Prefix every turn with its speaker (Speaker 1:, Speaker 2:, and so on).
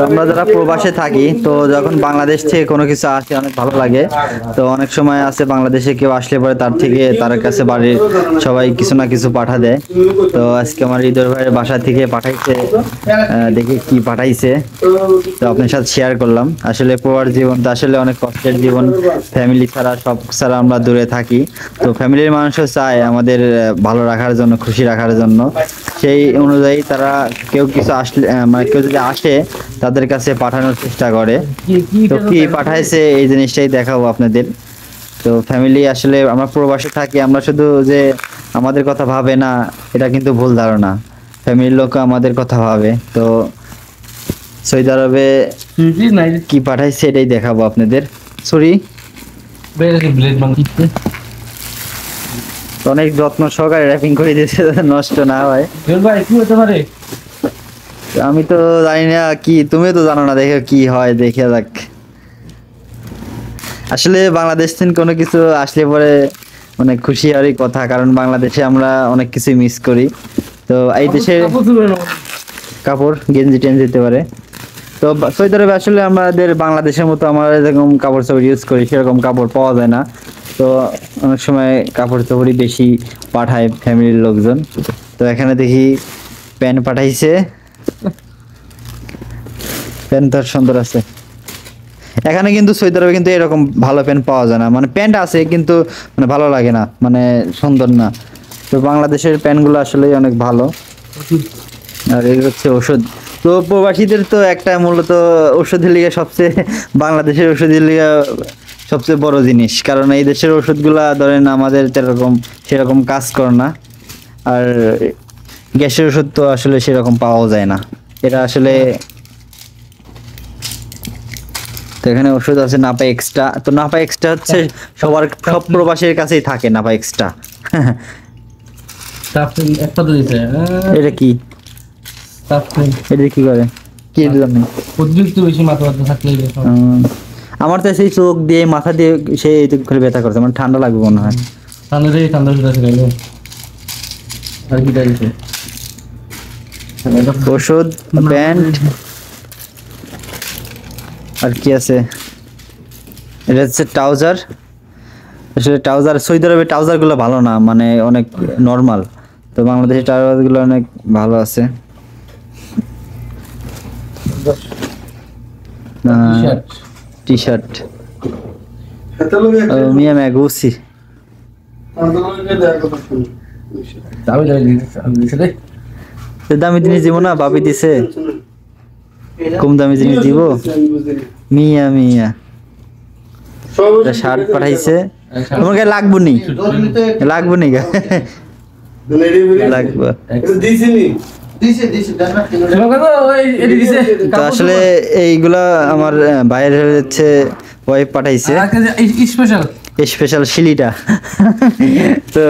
Speaker 1: আমরা যারা প্রবাসে থাকি তো যখন বাংলাদেশ থেকে কোনো কিছু আসে অনেক ভালো লাগে। তো অনেক সময় আছে বাংলাদেশে কেউ আসলে পরে তার থেকে তার কাছে বাড়ির সবাই কিছু না কিছু পাঠা দেয়। তো আজকে আমার হৃদয় ভাইয়ের বাসা থেকে পাঠাইছে, দেখি কি পাঠাইছে তো আপনার সাথে শেয়ার করলাম। আসলে প্রবাস জীবনটা আসলে অনেক কষ্টের জীবন, ফ্যামিলি ছাড়া সব ছাড়া আমরা দূরে থাকি। তো ফ্যামিলির মানুষও চায় আমাদের ভালো রাখার জন্য, খুশি রাখার জন্য। সেই অনুযায়ী তারা কেউ কিছু আসলে মানে কেউ যদি আসে তাদের কাছে পাঠানোর চেষ্টা করে। তো কি পাঠাইছে এই জিনিসটাই দেখাবো আপনাদের। তো ফ্যামিলি আসলে আমরা প্রবাসে থাকি, আমরা শুধু যে আমাদের কথা ভাবে না এটা কিন্তু ভুল ধারণা, ফ্যামিলির লোক আমাদের কথা ভাবে। তো সৌদি আরবে কি পাঠাইছে এটাই দেখাবো আপনাদের। সরি, অনেক যত্ন সহকারে র্যাপিং করে দিয়েছে নষ্ট না হয়। আমি তো জানি না কি, তুমিও তো জানো না, দেখে কি হয় দেখে যাক। আসলে বাংলাদেশ থেকে কোনো কিছু আসলে পরে অনেক খুশি হওয়ারই কথা, কারণ বাংলাদেশে আমরা অনেক কিছুই মিস করি। তো এই দেশে কাপড় গেঞ্জি টেঞ্জি যেতে পারে। তো সৌদি আরবে আসলে আমাদের বাংলাদেশের মতো আমরা যেরকম কাপড় চোপড় ইউজ করি সেরকম কাপড় পাওয়া যায় না। তো অনেক সময় কাপড় চোপড়ই বেশি পাঠায় ফ্যামিলির লোকজন। তো এখানে দেখি প্যান্ট পাঠাইছে, প্যান্ট তো সুন্দর আছে। এখানে কিন্তু সৌদি আরবে কিন্তু এরকম ভালো প্যান্ট পাওয়া যায় না, মানে প্যান্ট আছে কিন্তু মানে ভালো লাগে না, মানে সুন্দর না। তো বাংলাদেশের প্যান্টগুলো আসলে অনেক ভালো। আর এই হচ্ছে ওষুধ। তো প্রবাসীদের তো একটা মূলত ওষুধের লিগে সবচেয়ে, বাংলাদেশের ওষুধের লিগে সবচেয়ে বড় জিনিস, কারণ এই দেশের ওষুধগুলা ধরেন আমাদের সেরকম কাজ করে না। আর গ্যাসের ওষুধ তো আসলে সেরকম পাওয়া যায় না, এটা আসলে। তো এখানে ওষুধ আছে নাপা এক্সট্রা। তো নাপা এক্সট্রা হচ্ছে সব প্রবাসীর কাছেই থাকে নাপা এক্সট্রা। এটা কি, এটা কি করে, কি জন্য?
Speaker 2: অতিরিক্ত বেশি মাথা ব্যথা থাকলে
Speaker 1: আমার তো সেই চোখ দিয়ে মাথা দিয়ে সেই করে ব্যথা করছে, মানে ঠান্ডা লাগবে মনে হয়।
Speaker 2: ঠান্ডা আর কি দিয়েছে?
Speaker 1: ওষুধ, প্যান্ট, আর কি আছে? এটা হচ্ছে ট্রাউজার। আসলে ট্রাউজার সৌদি আরবে ট্রাউজার গুলো ভালো না, মানে অনেক নর্মাল। তো বাংলাদেশের ট্রাউজার গুলো অনেক ভালো আছে। টি শার্ট মিয়া ম্যাগুসি। দামি জিনিস দিব না, বাবি দিছে। কম দামি জিনিস দিব। মিয়া মিয়া শার্ট পাঠাইছে। তোমার গায়ে লাগবো নি, লাগবো নি গা, লাগবো। তো আসলে এইগুলা আমার বাইরে হচ্ছে ওয়াইফ পাঠাইছে, স্পেশাল শিলিটা। তো